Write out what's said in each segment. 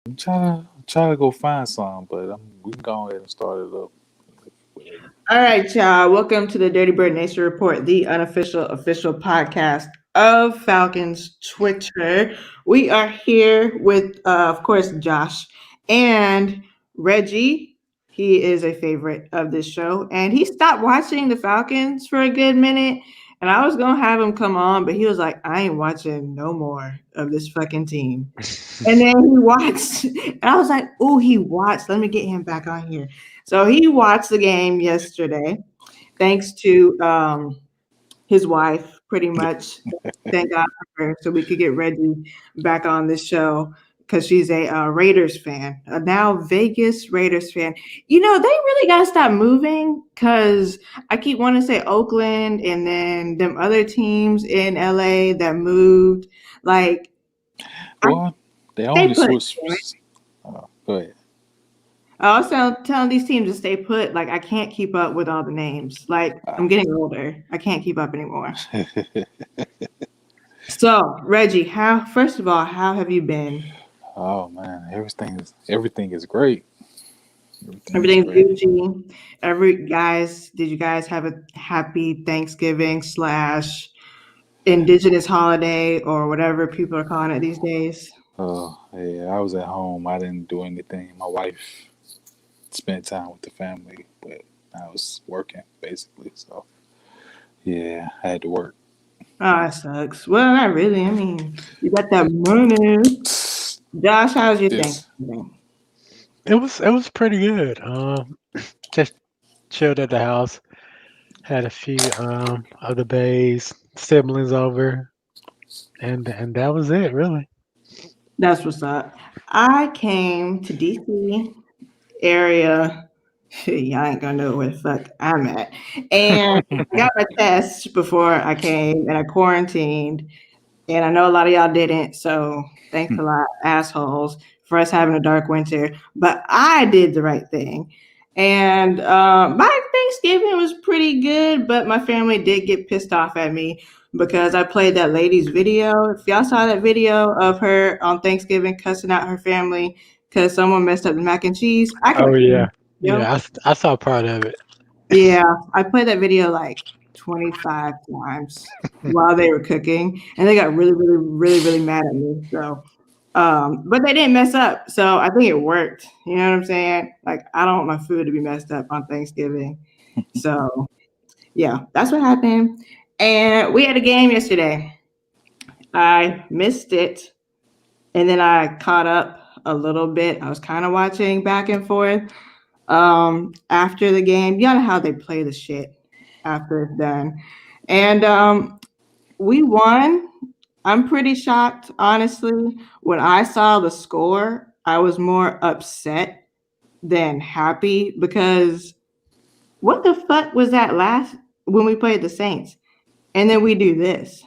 I'm trying to go find some, but we can go ahead and start it up. All right, y'all. Welcome to the Dirty Bird Nation Report, the unofficial official podcast of Falcons Twitter. We are here with, of course, Josh and Reggie. He is a favorite of this show, and he stopped watching the Falcons for a good minute. And I was gonna have him come on, but he was like, "I ain't watching no more of this fucking team." And then he watched, and I was like, "Oh, he watched. Let me get him back on here." So he watched the game yesterday, thanks to his wife, pretty much. Thank God for her, so we could get Reggie back on this show because she's a Raiders fan, a now Vegas Raiders fan. You know, they really got to stop moving because I keep wanting to say Oakland and then them other teams in LA that moved. Like, I, Well, they they only put. switched. Go ahead. I was telling these teams to stay put. Like I can't keep up with all the names. Like Uh, I'm getting older. I can't keep up anymore. So Reggie, how first of all, how have you been? oh man, everything is great. Everything is Everything's great. Gucci. Did you guys have a happy Thanksgiving slash Indigenous holiday or whatever people are calling it these days? Yeah, I was at home. I didn't do anything. My wife spent time with the family, but I was working basically. So yeah, I had to work. Oh, it sucks. Well, not really. I mean, you got that money. Josh, how's your This Thanksgiving? It was pretty good. Just chilled at the house. Had a few of the Bay's siblings over, and that was it really. That's what's up. I came to DC area. Y'all ain't gonna know where the fuck I'm at. And I got my test before I came and I quarantined. And I know a lot of y'all didn't. So thanks a lot, assholes, for us having a dark winter. But I did the right thing. And my Thanksgiving was pretty good, but my family did get pissed off at me because I played that lady's video. If y'all saw that video of her on Thanksgiving cussing out her family because someone messed up the mac and cheese, I could Oh have yeah, yo. yeah. I saw part of it. Yeah, I played that video like 25 times while they were cooking, and they got really, really, really, really mad at me. So, but they didn't mess up, so I think it worked. You know what I'm saying? Like, I don't want my food to be messed up on Thanksgiving. So, yeah, that's what happened. And we had a game yesterday. I missed it, and then I caught up a little bit. I was kind of watching back and forth after the game. You know how they play the shit after it's done. And we won. I'm pretty shocked, honestly. When I saw the score, I was more upset than happy because what the fuck was that last when we played the Saints? And then we do this.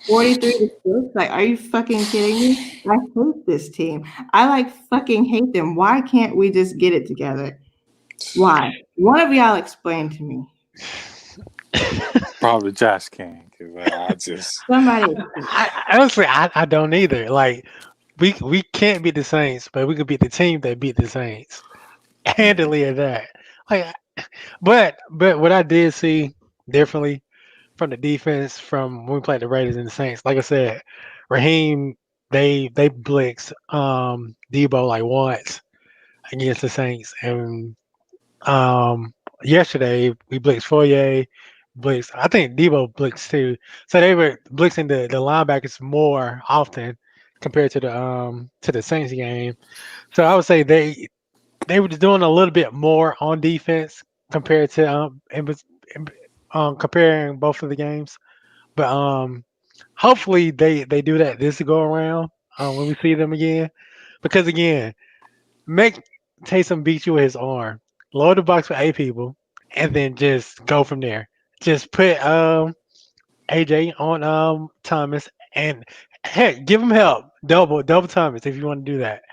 43 to 6. Like, are you fucking kidding me? I hate this team. I like fucking hate them. Why can't we just get it together? Why? One of y'all explain to me. probably Josh can because I just Somebody. Honestly, I don't either. Like we can't beat the Saints, but we could beat the team that beat the Saints yeah. handily at that. Like, but what I did see differently from the defense from when we played the Raiders and the Saints. Like I said, Raheem they blitzed Debo like once against the Saints, and yesterday we blitzed Foyer, blitzed. I think Debo blitzed too. So they were blitzing the linebackers more often compared to the Saints game. So I would say they were just doing a little bit more on defense compared to comparing both of the games. But hopefully they do that this go around when we see them again. Because again, make Taysom beat you with his arm, load the box for 8 people, and then just go from there. Just put AJ on Thomas and heck, give him help. Double Thomas if you want to do that.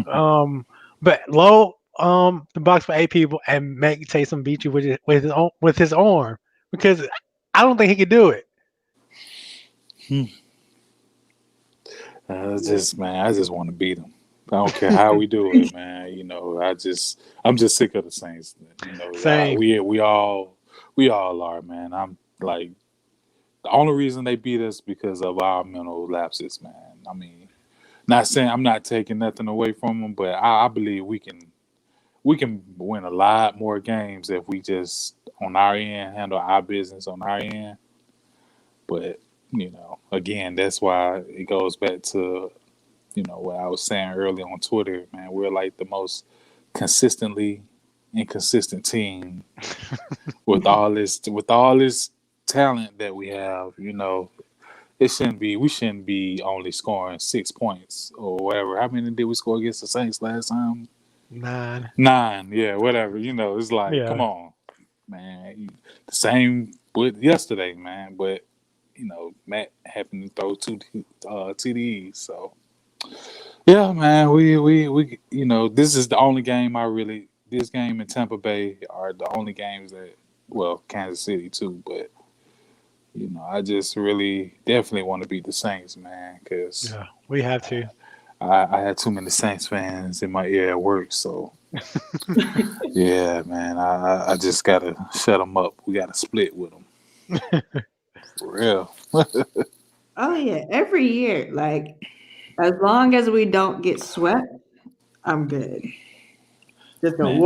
Um but load the box for 8 people and make Taysom beat you with his arm. Because I don't think he could do it. just man, I just want to beat him. I don't care how we do it, man. I'm just sick of the Saints. Same. We all are, man. I'm like the only reason they beat us because of our mental lapses, man. I mean, not saying I'm not taking nothing away from them, but I believe we can win a lot more games if we just on our end handle our business on our end. But again, that's why it goes back to what I was saying earlier on Twitter, man. We're like the most consistently inconsistent team with all this talent that we have. We shouldn't be only scoring 6 points or whatever. How many did we score against the Saints last time? 9. 9, yeah, whatever. It's like, come Yeah. on, man. The same with yesterday, man. But Matt happened to throw two TDs, so yeah, man. We this is the only game this game in Tampa Bay are the only games that, well, Kansas City too, but I just really definitely want to beat the Saints, man, because Yeah. We have to. I had too many Saints fans in my ear at work, so yeah, man. I just gotta shut them up. We gotta split with them for real. Oh yeah, every year, like as long as we don't get swept, I'm good. Just a Man,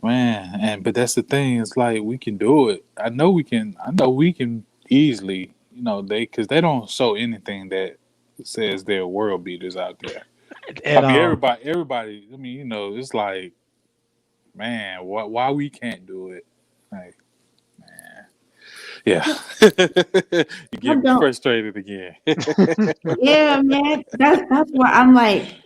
1-1. but that's the thing. It's like we can do it. I know we can. I know we can easily. Because they don't show anything that says they're world beaters out there. I At mean, all. everybody. I mean, it's like, man, why we can't do it? Like, yeah, you I get me don't. frustrated again. Yeah, man. That's why I'm like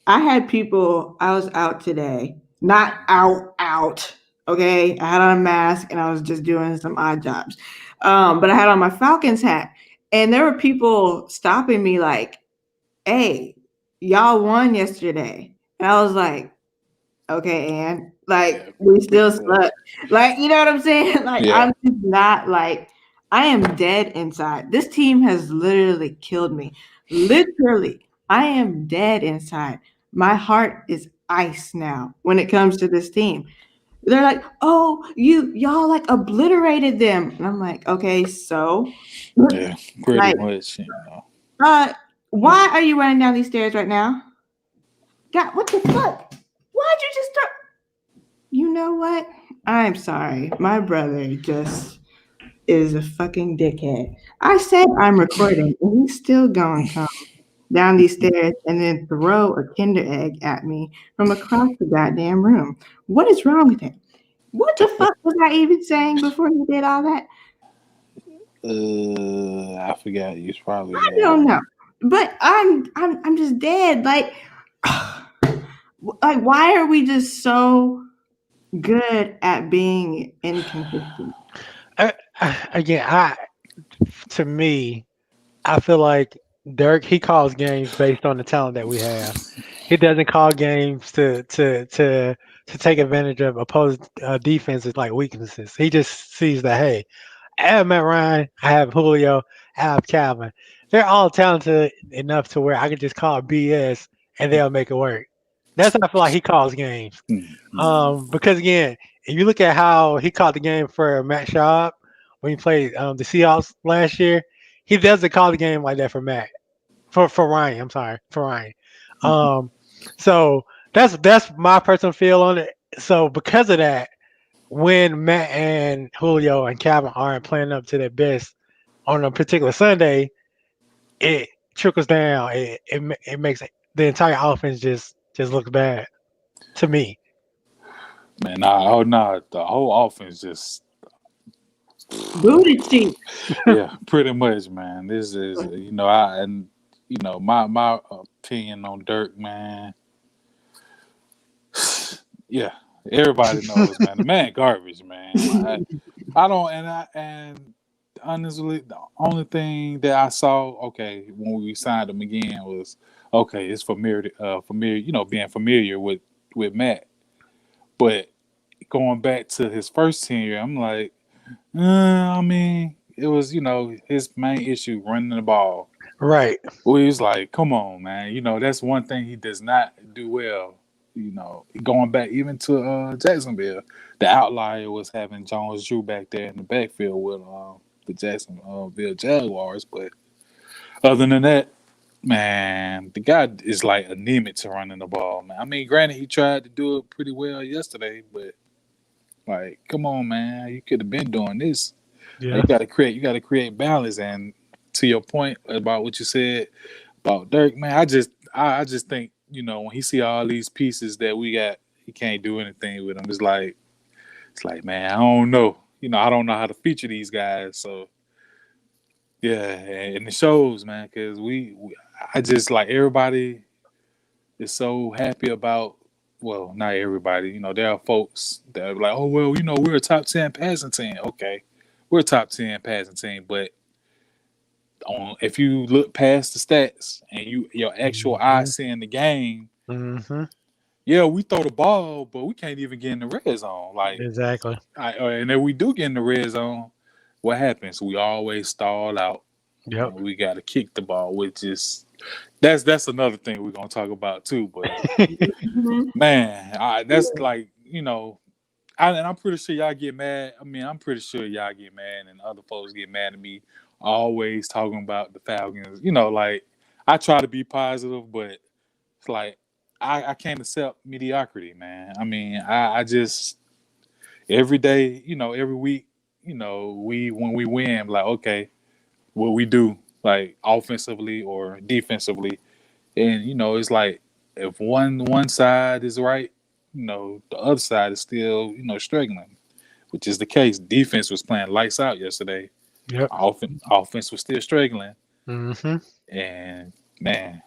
I had people. I was out today, not out. Okay, I had on a mask and I was just doing some odd jobs. But I had on my Falcons hat, and there were people stopping me like, "Hey, y'all won yesterday," and I was like, "Okay, and like Yeah, we pretty still much. suck." Like, you know what I'm saying? Like, Yeah, I'm just not like I am dead inside. This team has literally killed me. Literally, I am dead inside. My heart is ice now when it comes to this team. They're like, "Oh, y'all like obliterated them," and I'm like, "Okay, so yeah, pretty like, much. uh, why are you running down these stairs right now? God, what the fuck? Why'd you just start? You know what? I'm sorry. My brother just is a fucking dickhead. I said I'm recording, and he's still going to come down these stairs and then throw a Kinder egg at me from across the goddamn room. What is wrong with him? What the fuck was I even saying before he did all that? I forgot. You probably I don't know. But I'm just dead. Like why are we just so good at being inconsistent? Again, to me, I feel like Dirk, he calls games based on the talent that we have. He doesn't call games to take advantage of opposing defenses like weaknesses. He just sees that, hey, I have Matt Ryan, I have Julio, I have Calvin. They're all talented enough to where I can just call BS and they'll make it work. That's how I feel like he calls games. Because again, if you look at how he caught the game for Matt Schaub when he played the Seahawks last year, he doesn't call the game like that for Matt. For Ryan, I'm sorry, for Ryan. Um, so that's my personal feel on it. So because of that, when Matt and Julio and Calvin aren't playing up to their best on a particular Sunday, it trickles down. It makes the entire offense just looks bad to me. Man, nah, oh nah, the whole offense just Booty cheek. yeah, pretty much, man. This is my opinion on Dirk, man. Yeah, everybody knows, man. The man garbage, man. I don't, and honestly, the only thing that I saw, okay, when we signed him again was okay. It's being familiar with Matt, but going back to his first tenure, I'm like, I mean, it was his main issue running the ball. Right. We was like, come on, man. That's one thing he does not do well. Going back even to Jacksonville, the outlier was having Jones Drew back there in the backfield with the Jacksonville Jaguars. But other than that, man, the guy is like anemic to running the ball, man. I mean, granted, he tried to do it pretty well yesterday, but like, come on, man, you could have been doing this. Yeah. You got to create balance. And to your point about what you said about Dirk, man, I just think when he see all these pieces that we got, he can't do anything with them. It's like, man, I don't know. I don't know how to feature these guys. So yeah, and it shows, man, because I just like everybody is so happy about. Well, not everybody. There are folks that are like, oh well, we're a top 10 passing team. Okay, we're a top 10 passing team, but if you look past the stats and your actual eye seeing the game, Mm-hmm. yeah, we throw the ball, but we can't even get in the red zone. Like, Exactly. and if we do get in the red zone, what happens? We always stall out. Yep. We got to kick the ball, which is that's another thing we're gonna talk about too. But man, that's like and I'm pretty sure y'all get mad. I mean, I'm pretty sure y'all get mad, and other folks get mad at me always talking about the Falcons. Like I try to be positive, but it's like I can't accept mediocrity, man. I mean, I just every day, every week, when we win, like okay, what we do, like offensively or defensively, and it's like if one side is right, the other side is still struggling, which is the case. Defense was playing lights out yesterday. Yep. Offense was still struggling, Mm-hmm. and man,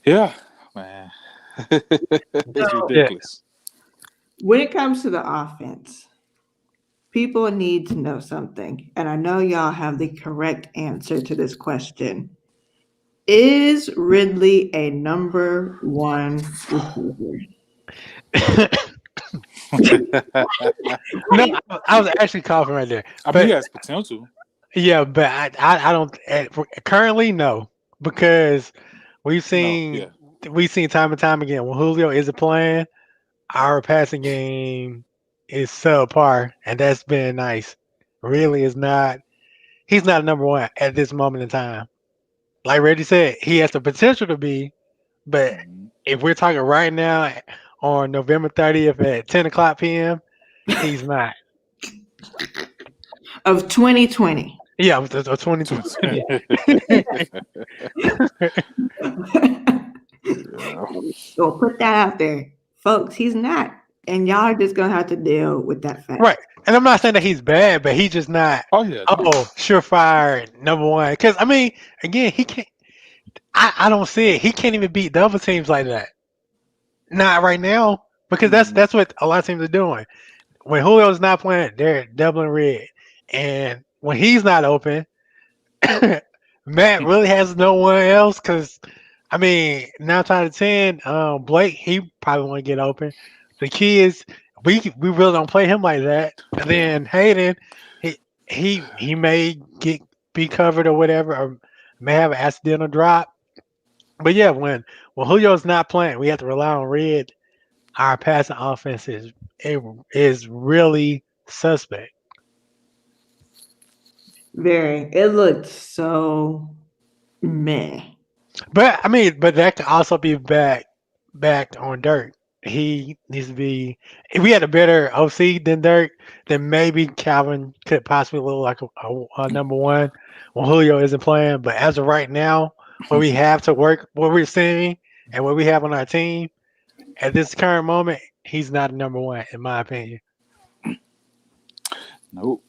yeah, man, it's ridiculous. When it comes to the offense, people need to know something, and I know y'all have the correct answer to this question. Is Ridley a number one receiver? No, I was actually coughing right there. I mean, he has potential. Yeah, but I don't currently no, because we've seen time and time again when Julio isn't playing, our passing game is subpar, and that's been nice. Really is not. He's not number one at this moment in time. Like Reggie said, he has the potential to be, but if we're talking right now on November 30th at 10 o'clock p.m., he's not. Of 2020. Yeah, of 2020. So put that out there. Folks, he's not. And y'all are just going to have to deal with that fact. Right. And I'm not saying that he's bad, but he's just not, surefire number one. Because, I mean, again, he can't. I don't see it. He can't even beat double teams like that. Not right now, because that's what a lot of teams are doing. When Julio's not playing, they're doubling red. And when he's not open, Matt really has no one else because, I mean, 9 out of 10, Blake, he probably want to get open. The key is we really don't play him like that. And then Hayden, he may be covered or whatever, or may have an accidental drop. But yeah, when Julio's not playing, we have to rely on Red. Our passing offense is really suspect. Very. It looked so meh. But I mean, that could also be backed on Dirk. He needs to be. If we had a better OC than Dirk, then maybe Calvin could possibly look like a number one when Julio isn't playing. But as of right now, what we have to work, what we're seeing, and what we have on our team at this current moment, he's not a number one, in my opinion. Nope.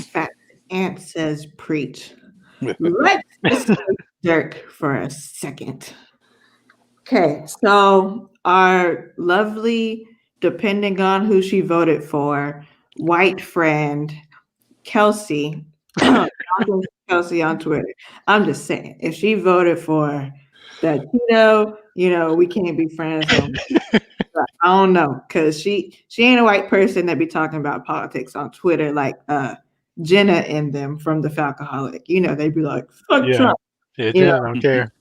Fact. Ant says preach. Let's discuss Dirk for a second. Okay, so our lovely, depending on who she voted for, white friend Kelsey, Kelsey on Twitter. I'm just saying, if she voted for that Tito, we can't be friends. I don't know, because she ain't a white person that be talking about politics on Twitter like Jenna and them from the Falcoholic. They'd be like, fuck Trump. Yeah, You Jenna know, don't care.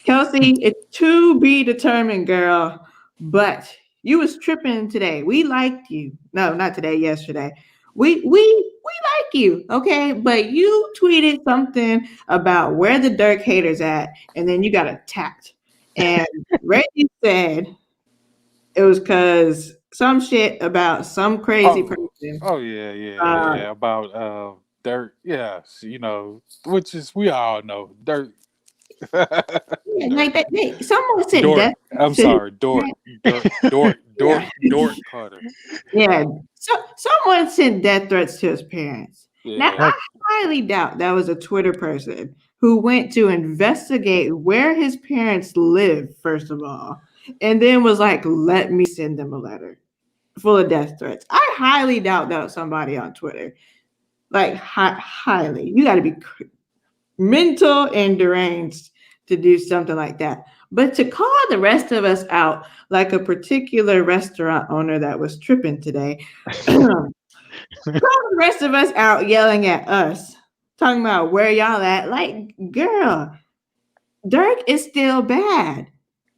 Kelsey, it's to be determined, girl. But you was tripping today. We liked you. No, not today. Yesterday. We like you, okay? But you tweeted something about where the Dirk haters at, and then you got attacked. And Reggie said it was because some shit about some crazy Oh, person. oh yeah, yeah, Uh, yeah. About Dirt, yeah, which is we all know Dirt. yeah, like that. Someone sent Dort. death I'm to his sorry, Dort. parents. Yeah. Dort Carter. Yeah. So someone sent death threats to his parents. Now Yeah. I highly doubt that was a Twitter person who went to investigate where his parents live, first of all, and then was like, let me send them a letter full of death threats. I highly doubt that was somebody on Twitter. Like highly. You gotta be mental and deranged to do something like that. But to call the rest of us out, like a particular restaurant owner that was tripping today, call the rest of us out yelling at us, talking about where y'all at. Like, girl, Dirk is still bad.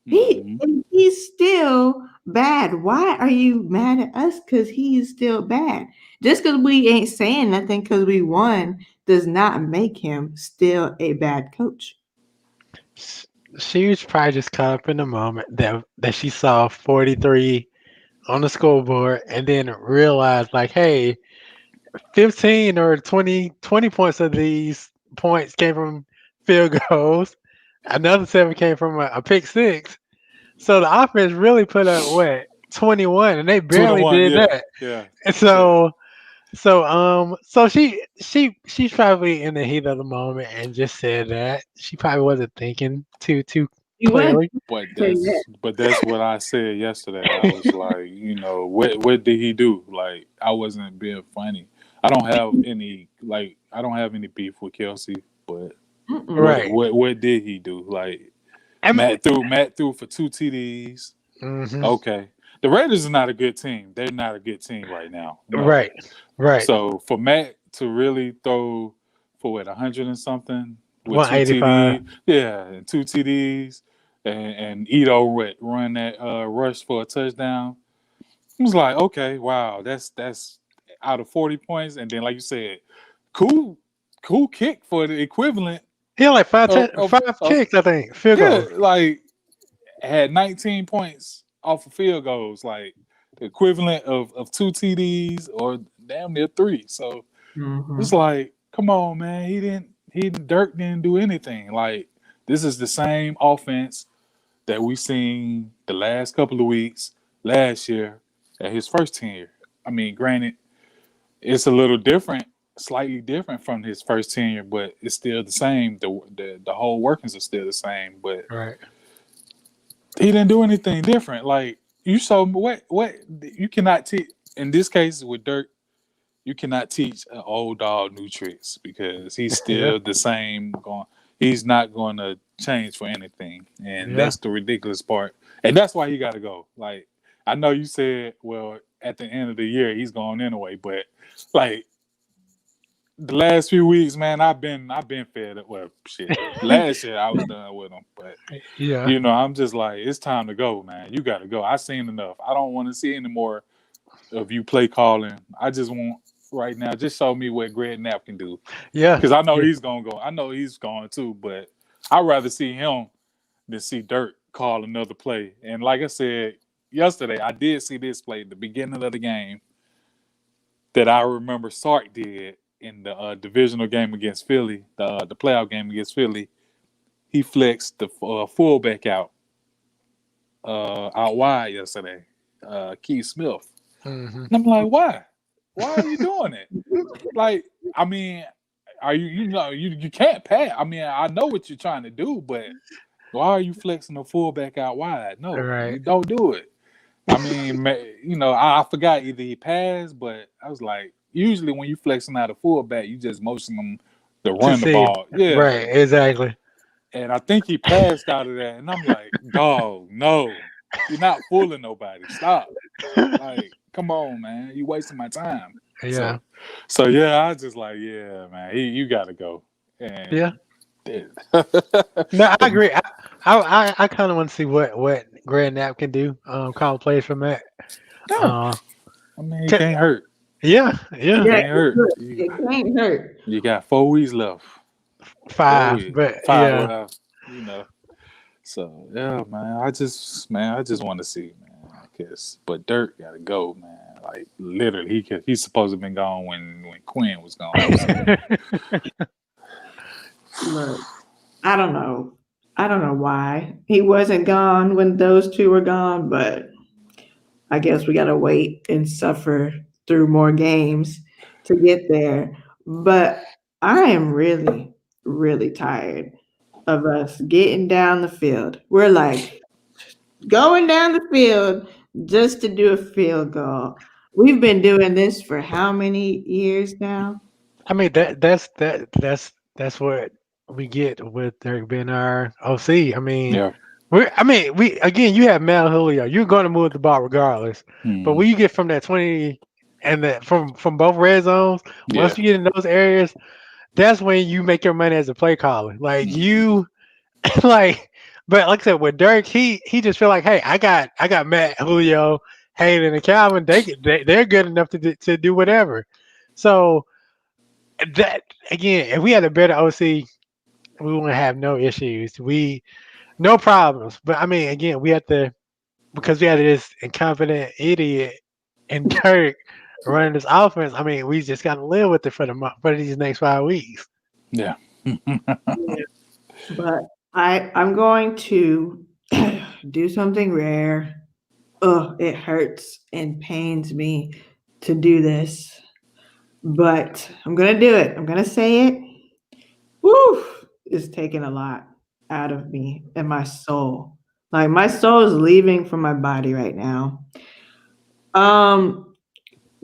Mhm. He's still bad. Why are you mad at us? Because he's still bad. Just because we ain't saying nothing because we won does not make him still a bad coach. She was probably just caught up in the moment that she saw 43 on the scoreboard and then realized like, hey, 15 or 20 points of these points came from field goals. Another 7 came from a pick six. So the offense really put up what 21, and they barely 21, did yeah. that. Yeah. And Yeah. so she's probably in the heat of the moment and just said that. She probably wasn't thinking too You wouldn't clearly. But say that. that's what I said yesterday. I was like, what did he do? Like, I wasn't being funny. I don't have any beef with Kelsey, but Mm-mm. Right. what did he do? Like, I mean, Matt threw for 2 TDs. mhm. Okay. The Raiders are not a good team. They're not a good team right now. No. Right. Right. So for Matt to really throw for 100 and something with 185. and 2 TDs, and Ito run that rush for a touchdown, it was like, okay, wow, that's out of 40 points, and then like you said, cool kick for the equivalent He had like of five kicks, I think. Field yeah, goals. like had 19 points off of field goals, like the equivalent of 2 TDs or damn near 3. So it's Mhm. like, come on, man. Dirk didn't do anything. Like, this is the same offense that we seen the last couple of weeks last year at his first tenure. I mean, granted, it's a little different, slightly different from his first tenure, but it's still the same. The whole workings are still the same, but Right. he didn't do anything different. Like, you saw what you cannot teach in this case with Dirk. You cannot teach an old dog new tricks because he's Yeah. still the same. He's not going to change for anything, and Yeah. that's the ridiculous part. And that's why he got to go. Like, I know you said, well, at the end of the year he's going anyway, but like the last few weeks, man, I've been fed up. Well, shit. Last year I was done with him, but Yeah. I'm just like, it's time to go, man. You got to go. I've seen enough. I don't want to see any more of you play calling. I just want right now, just show me what Greg Knapp can do. Yeah. Because I know he's going to go. I know he's going too, but I'd rather see him than see Dirk call another play. And like I said yesterday, I did see this play at the beginning of the game that I remember Sark did in the divisional game against Philly, the playoff game against Philly. He flexed the fullback out wide yesterday, Keith Smith. Mhm. And I'm like, why? Why are you doing it? Like, I mean, are you can't pass. I mean, I know what you're trying to do, but why are you flexing the fullback out wide? No, you Right. don't do it. I mean, I forgot either he passed, but I was like, usually when you flexing out a fullback, you just motion them to To run the see. ball. Yeah. Right. Exactly. And I think he passed out of that. And I'm like, dog, no, you're not fooling nobody. Stop. Like, come on, man. You wasting my time. Yeah. So yeah, I was just like, yeah, man, you gotta go. And Yeah. No, I agree. I kind of want to see what Grand Nap can do. Call plays from that. No, Uh, I mean, it 'Cause- can't hurt. yeah, It yeah, Yeah, can't hurt. it can't hurt. You got 4 weeks left. 5, but 5. yeah, Well, you know. So yeah, man. I just want to see, man. But Dirk gotta go, man. Like literally, he's supposed to have been gone when Quinn was gone. So. Look, I don't know. I don't know why he wasn't gone when those two were gone, but I guess we gotta wait and suffer through more games to get there. But I am really, really tired of us getting down the field. We're like going down the field just to do a field goal. We've been doing this for how many years now? I mean that's what we get with Derek being our OC. I mean, Yeah. we again, you have Mal Julio. You're going to move the ball regardless. But Mhm. when you get from that 20 and that from both red zones, once Yeah. you get in those areas, that's when you make your money as a play caller. Like Mhm. you, like, but like I said, with Dirk, he just feel like, hey, I got Matt Julio, Hayden, and Calvin. They're good enough to do whatever. So that again, if we had a better OC, we wouldn't have no issues. No problems. But I mean, again, we have to because we had this incompetent idiot and Dirk running this offense. I mean, we just got to live with it for these next 5 weeks. Yeah. But I'm going to do something rare. Oh, it hurts and pains me to do this, but I'm gonna do it. I'm gonna say it. Woo! It's taking a lot out of me and my soul. Like my soul is leaving from my body right now.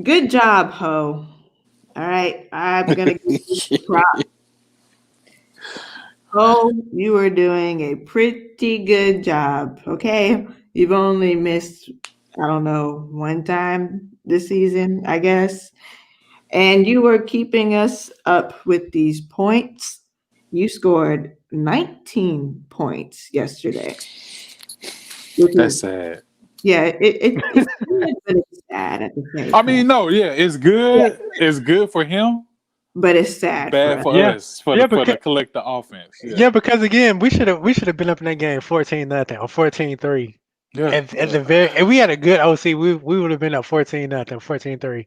Good job, Ho. All right, I'm gonna give you props. Oh, you are doing a pretty good job. Okay. You've only missed, I don't know, one time this season, I guess. And you were keeping us up with these points. You scored 19 points yesterday. Which That's is, sad. yeah, it's good, but it's sad at the same I time. mean, no, yeah, it's good. It's good for him. But it's sad Bad for for us. Yeah. us for Yeah, the because collective offense. yeah, because again, we should have been up in that game 14-0 or 14-3. Yeah. At the very, if we had a good OC, we would have been up 14-0, 14-3.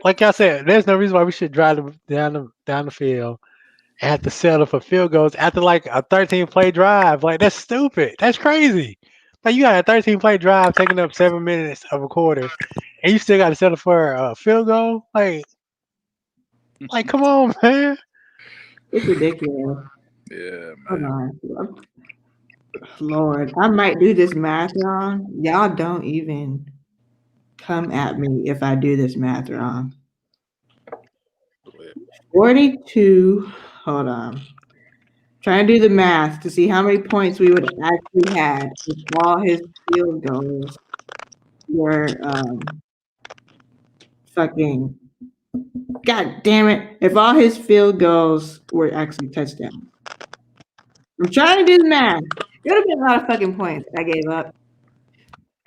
Like I said, there's no reason why we should drive down the field and have to settle for field goals after like a 13 play drive. Like that's stupid. That's crazy. Like you got a 13 play drive taking up 7 minutes of a quarter, and you still got to settle for a field goal. Like come on, man. It's ridiculous. Yeah, Hold man. on. Lord, I might do this math wrong. Y'all don't even come at me if I do this math wrong. 42. Hold on. Trying to do the math to see how many points we would actually had if all his field goals were fucking. God damn it! If all his field goals were actually touchdowns. I'm trying to do the math. It would have been a lot of fucking points. I gave up.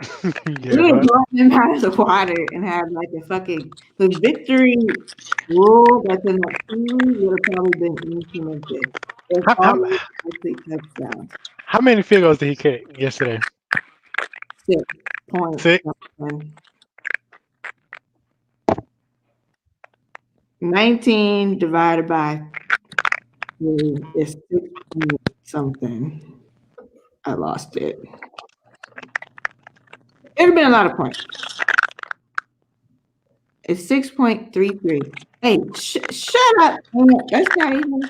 Yeah, We would have but blown him out of the water and had like the victory rule that's in that series would have probably been implemented. If how, all how, these actually touchdowns. how many field goals did he kick yesterday? 6 points. 6. 19 divided by 3 is 6 something. I lost it. It would have been a lot of points. It's 6.33. Hey, shut up. That's not even.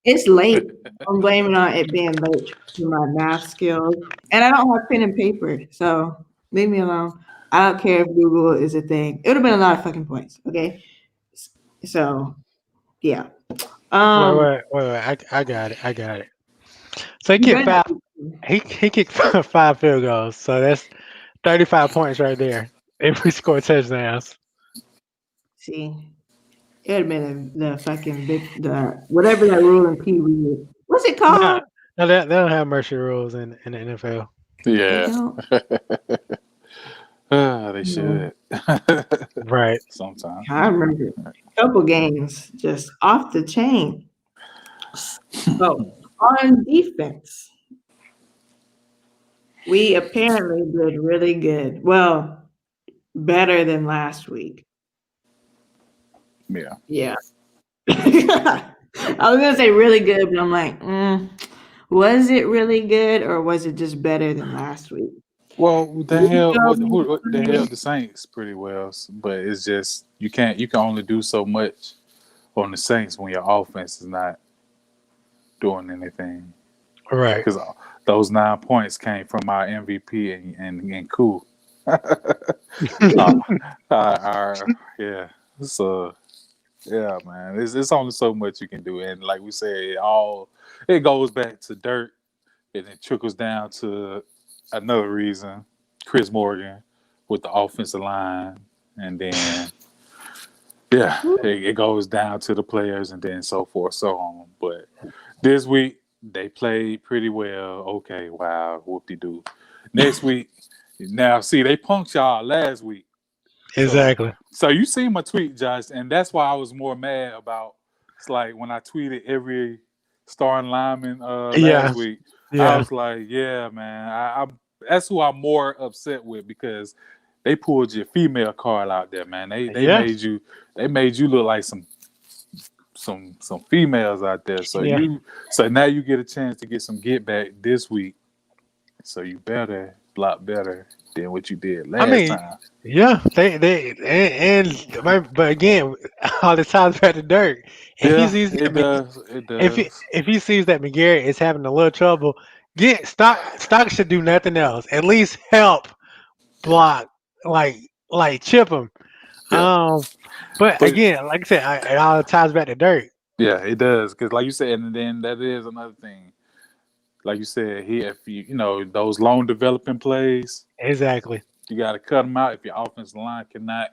It's late. I'm blaming on it being late for my math skills. And I don't have pen and paper. So leave me alone. I don't care if Google is a thing. It would have been a lot of fucking points. Okay. So yeah. Wait. I got it. So he kicked five. He kicked 5 field goals. So that's 35 points right there. If we score touchdowns. See, It had been the fucking the whatever that rule in Pee Wee is. What's it Nah, called? no, they don't have mercy rules in the NFL. They Yeah, don't. they No. should. Right. Sometimes. I remember a couple games just off the chain. So on defense, we apparently did really good. Well, better than last week. Yeah. Yeah. I was gonna say really good, but I'm like, was it really good or was it just better than last week? Well, the hell, what the hell, Rico, the Saints pretty well, but it's just you can only do so much on the Saints when your offense is not doing anything. Right. Because those 9 points came from our MVP and Cool. Yeah. So yeah, man, it's only so much you can do, and like we said, it goes back to Dirk, and it trickles down to another reason, Chris Morgan with the offensive line, and then yeah, it goes down to the players, and then so forth, so on. But this week they played pretty well. Okay, wow, whoop de doo. Next week, now see they punked y'all last week. Exactly. So you see my tweet, Josh, and that's why I was more mad about. It's like when I tweeted every starting lineman Yeah. last week. I Yeah. was like, yeah, man, I that's who I'm more upset with because they pulled your female card out there, man. They Yeah. made you look like some females out there. So Yeah. now you get a chance to get some get back this week. So you better block better than what you did last time. Yeah, but again, all the times back to Dirk. If he Yeah, sees it that, does. It does. if he sees that McGarrett is having a little trouble, get stock should do nothing else. At least help block, like chip him. Yeah. But But again, like I said, it all ties back to Dirk. yeah, it does. Because like you said, and then that is another thing. Like you said, if those long developing plays, Exactly. you got to cut them out. If your offensive line cannot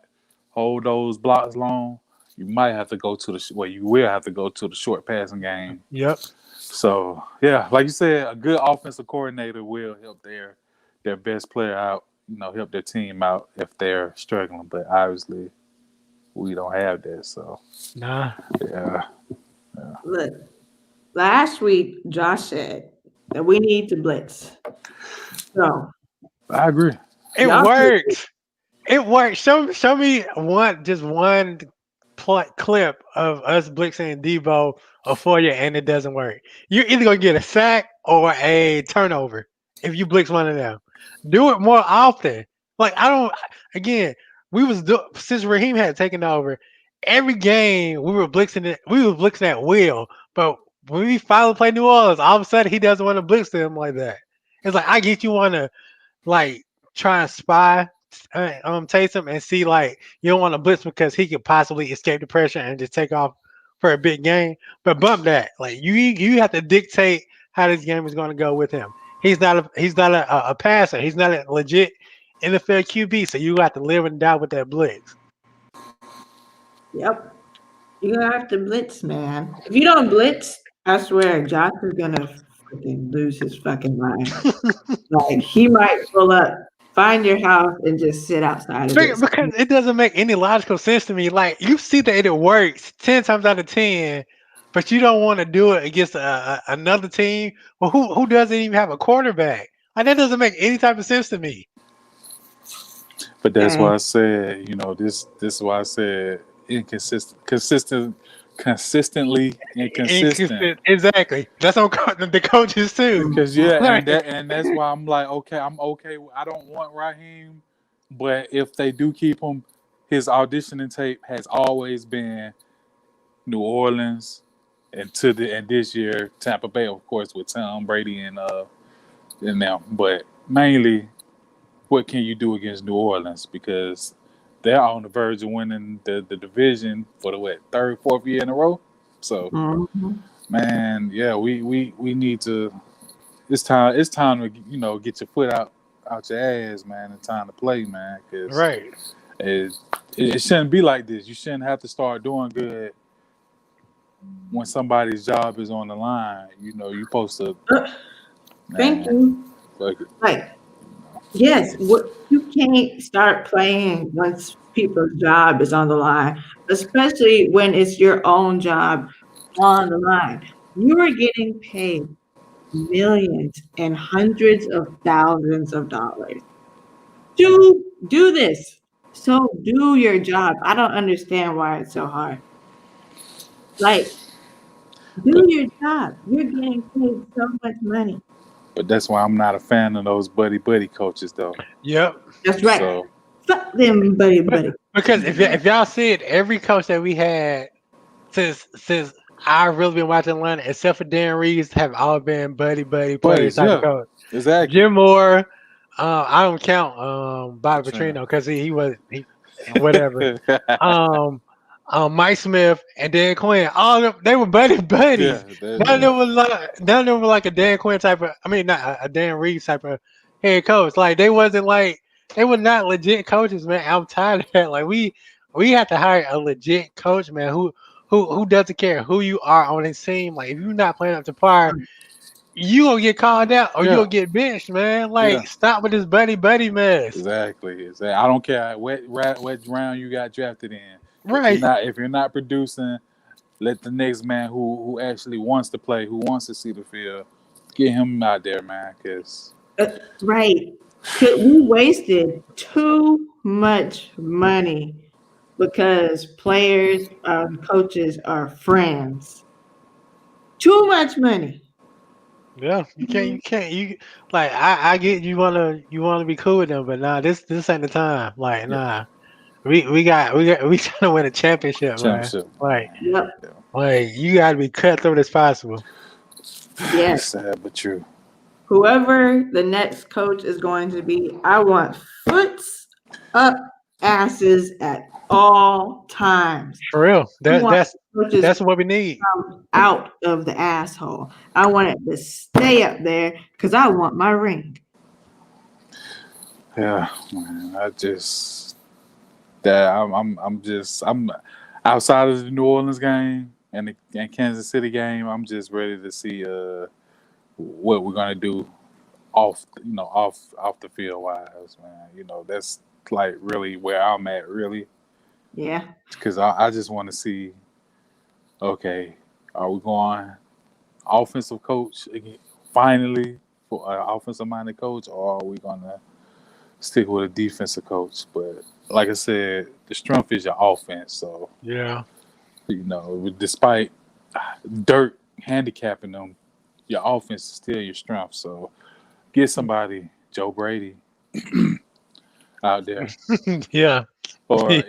hold those blocks long, you might have to go to you will have to go to the short passing game. Yep. So yeah, like you said, a good offensive coordinator will help their best player out. Help their team out if they're struggling. But obviously, we don't have that. So Nah. yeah. look, last week Josh said that we need to blitz. So I agree. It y'all works. It works. Show me one clip of us blitzing Debo or Foyer and it doesn't work. You're either gonna get a sack or a turnover if you blitz one of them. Do it more often. Like I don't. Again, since Raheem had taken over. Every game we were blitzing it. We were blitzing at will, but when we finally play New Orleans, all of a sudden he doesn't want to blitz them like that. It's like I get you want to like try and spy Taysom and see like you don't want to blitz because he could possibly escape the pressure and just take off for a big game. But bump that. Like you have to dictate how this game is going to go with him. He's not a passer. He's not a legit NFL QB. So you have to live and die with that blitz. Yep. You're gonna have to blitz, man. If you don't blitz, I swear Josh is gonna freaking lose his fucking mind. Like he might pull up, find your house, and just sit outside of it. Because it doesn't make any logical sense to me. Like you see that it works 10 times out of 10, but you don't want to do it against another team. Well, who doesn't even have a quarterback? Like that doesn't make any type of sense to me. But that's why I said, this is why I said consistently inconsistent. Exactly. That's on the coaches too. Because and that's why I'm like, okay, I'm okay. I don't want Raheem, but if they do keep him, his auditioning tape has always been New Orleans and this year Tampa Bay, of course, with Tom Brady and them. But mainly, what can you do against New Orleans? Because they're on the verge of winning the division for the third, fourth year in a row. So, man, yeah, we need to. It's time to get your foot out your ass, man. It's time to play, man. Cause right. it shouldn't be like this. You shouldn't have to start doing good when somebody's job is on the line. You know, you're supposed to. Thank Man, you. like, Like, yes, you can't start playing once people's job is on the line, especially when it's your own job on the line. You are getting paid millions and hundreds of thousands of dollars to do this. So do your job. I don't understand why it's so hard. Like, do your job. You're getting paid so much money. but that's why I'm not a fan of those buddy coaches, though. Yep. That's right. So Fuck them, buddy. Because if y'all see it, every coach that we had since I've really been watching Atlanta, except for Dan Reeves, have all been buddy players buddies, type yeah, of coach. exactly. Jim Moore, I don't count Bobby Petrino. Petrino because he whatever. Mike Smith and Dan Quinn, all of them, they were buddies. Yeah, None of them were like a Dan Quinn type of. I mean, not a Dan Reeves type of head coach. Like they wasn't like they were not legit coaches, man. I'm tired of that. Like we have to hire a legit coach, man. Who doesn't care who you are on his team. Like if you're not playing up to par, you gonna get called out or you gonna get benched, man. Like stop with this buddy mess. Exactly. I don't care what round you got drafted in. Right. If you're not producing, let the next man who actually wants to play, who wants to see the field, get him out there, man. Cause right, we wasted too much money because players, coaches are friends. Too much money. Yeah, you like I get you wanna be cool with them, but nah, this ain't the time. Like nah. We trying to win a championship, man. Like, like you gotta be cutthroat as possible. Yes. Sad but true. Whoever the next coach is going to be, I want foots up asses at all times. For real. That's what we need. Out of the asshole. I want it to stay up there because I want my ring. Yeah, man. I'm outside of the New Orleans game and the Kansas City game. I'm just ready to see what we're gonna do off the field wise, man. You know, that's like really where I'm at, really. Yeah. Because I just want to see, okay, are we going offensive coach again, finally for an offensive minded coach, or are we gonna stick with a defensive coach? But like I said, the strength is your offense. So yeah, you know, despite dirt handicapping them, your offense is still your strength. So get somebody, Joe Brady, out there. Yeah. Or if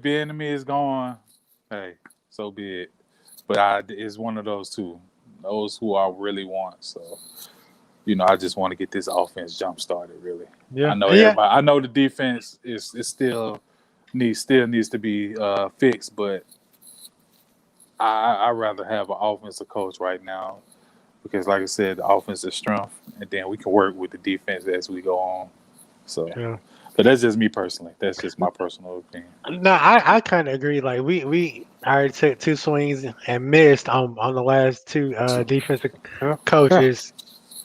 Bieniemy is gone, hey, so be it. But it's one of those two, those who I really want. So, you know, I just want to get this offense jump started. Really, yeah. I know everybody. I know the defense is still needs to be fixed, but I'd rather have an offensive coach right now because, like I said, the offense is strength, and then we can work with the defense as we go on. So. Yeah. But that's just me personally. That's just my personal opinion. No, I kind of agree. Like we already took 2 swings and missed on the last 2 defensive coaches.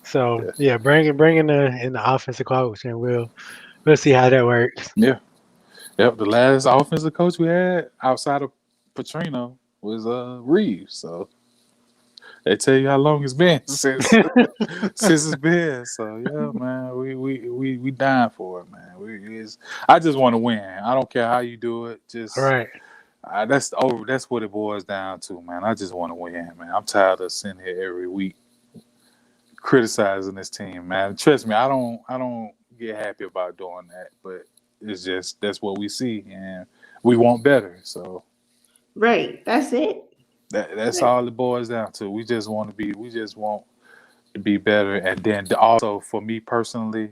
So yeah, bring in the offensive coach, and we'll see how that works. Yeah, yep. The last offensive coach we had outside of Petrino was Reeves. So they tell you how long it's been since it's been. So yeah, man, we dying for it, man. I just want to win. I don't care how you do it. Just right. That's what it boils down to, man. I just want to win, man. I'm tired of sitting here every week criticizing this team, man. Trust me, I don't get happy about doing that, but it's just that's what we see, and we want better. So right, that's it. That's all it boils down to. We just want to be better, and then also for me personally,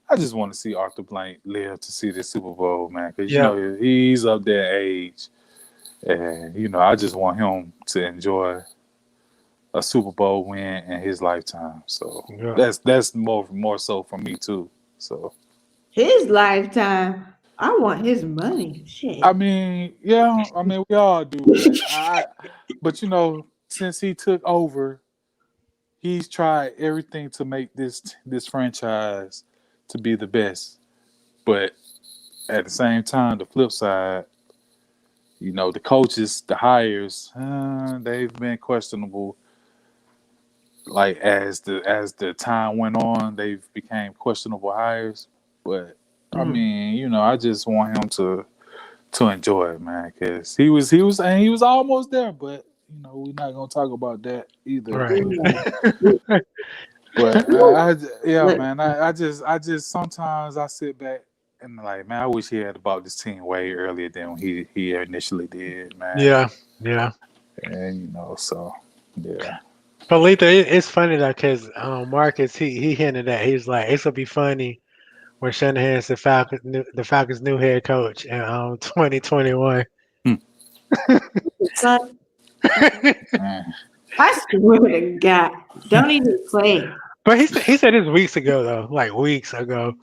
I just want to see Arthur Blank live to see this Super Bowl, man. Because you know he's up there in age, and you know I just want him to enjoy a Super Bowl win in his lifetime. So that's more so for me too. So his lifetime. I want his money. Shit. I mean, yeah, I mean, we all do, man. But since he took over, he's tried everything to make this franchise to be the best. But at the same time, the flip side, the coaches, the hires, they've been questionable. Like as the time went on, they've became questionable hires. But I mean, I just want him to enjoy it, man, because he was almost there, but we're not gonna talk about that either. Right. But Look, man, I just sometimes I sit back and like, man, I wish he had bought this team way earlier than when he initially did, man. Yeah. And so yeah. But Letha, it's funny though, because Marcus he hinted at he's like it's gonna be funny when Shanahan's the Falcons' new head coach in 2021. son, Man. I swear to God, don't even play. But he said this weeks ago though, like weeks ago.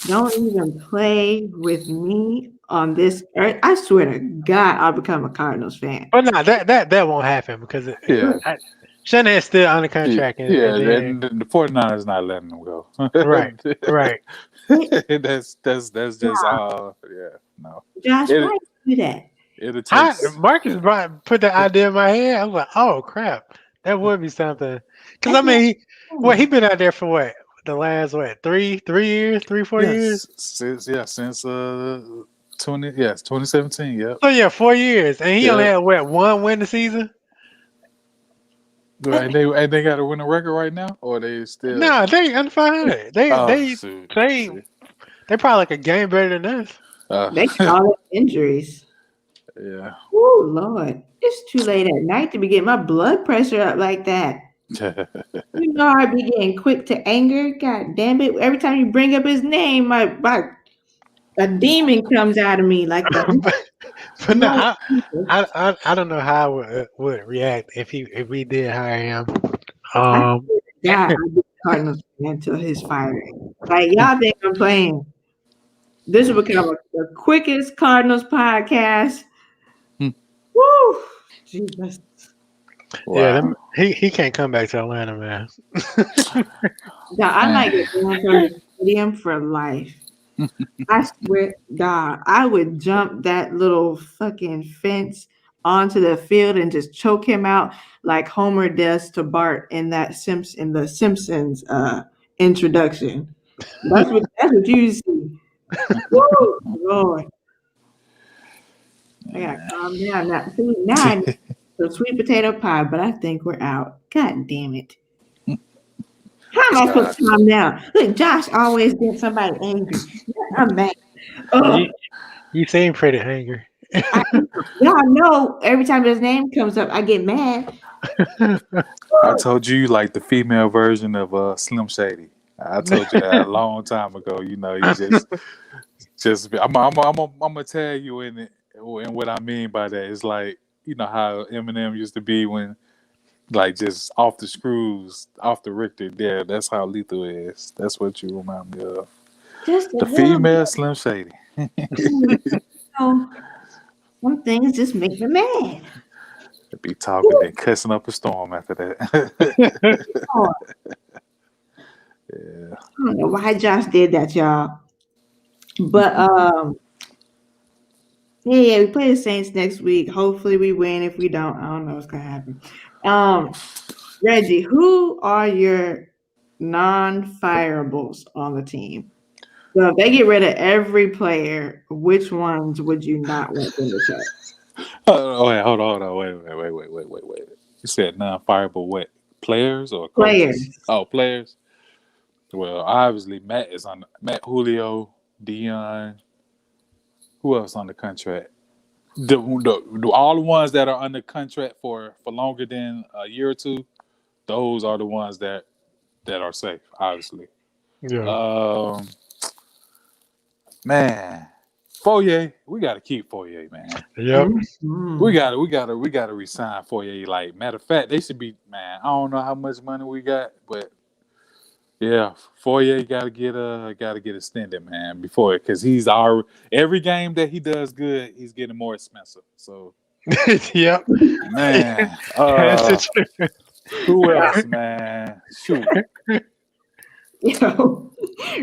Don't even play with me on this earth. I swear to God, I'll become a Cardinals fan. But no, that won't happen because Yeah. Shanahan's still under contract. And And the 49ers not letting him go. right. that's just no. Josh, It- why you do that? It'll I, take Marcus put the idea in my head. I was like, oh crap, that would be something. Because I mean, he been out there for what the last 3 years, 4 years. since 2017. Yep. So yeah, 4 years, and he Yeah. only had one win the season. And they got a winning record right now, or they still? No, they under 500. They shoot. they probably like a game better than us. They all injuries. Yeah. Oh Lord, it's too late at night to be getting my blood pressure up like that. You know I be getting quick to anger. God damn it! Every time you bring up his name, a demon comes out of me like that. But no, I don't know how I would react if we did hire him. Yeah, I'd be a Cardinals fan until his firing. Like y'all think I'm playing? This will become the quickest Cardinals podcast. Woo! Jesus. Yeah, he can't come back to Atlanta, man. Now, I might get banned from the stadium for life. I swear, God, I would jump that little fucking fence onto the field and just choke him out like Homer does to Bart in the Simpsons introduction. That's what you see. Woo, Lord. I gotta calm down now. See, now I need some sweet potato pie, but I think we're out. God damn it. How am I supposed to calm down? Look, Josh always gets somebody angry. I'm mad. Oh, You seem pretty angry. y'all know every time his name comes up, I get mad. I told you like the female version of Slim Shady. I told you that a long time ago. You just I'm gonna tell you in it, and what I mean by that is like how Eminem used to be when like just off the screws, off the Richter. Yeah, that's how lethal is. That's what you remind me of. Just The female Slim Shady. Some things just make me mad. Be talking and cussing up a storm after that. Yeah. I don't know why Josh did that, y'all. But yeah, we play the Saints next week. Hopefully we win. If we don't, I don't know what's gonna happen. Reggie, who are your non-fireables on the team? So if they get rid of every player, which ones would you not want them to check? Oh wait, hold on. Wait. You said non-fireable what? Players or coaches? Players. Oh, players. Well, obviously Matt is on Matt, Julio, Dion. Who else on the contract? Do all the ones that are under contract for longer than a year or two, those are the ones that are safe, obviously. Yeah. Man, Foye, we gotta keep Foye, man. Yep. We gotta resign Foye. Like, matter of fact, they should be, man. I don't know how much money we got, but Yeah, Fourier gotta get extended, man, before because he's our every game that he does good, he's getting more expensive. So Yep. man, That's the truth. who else, man? Shoot, You know,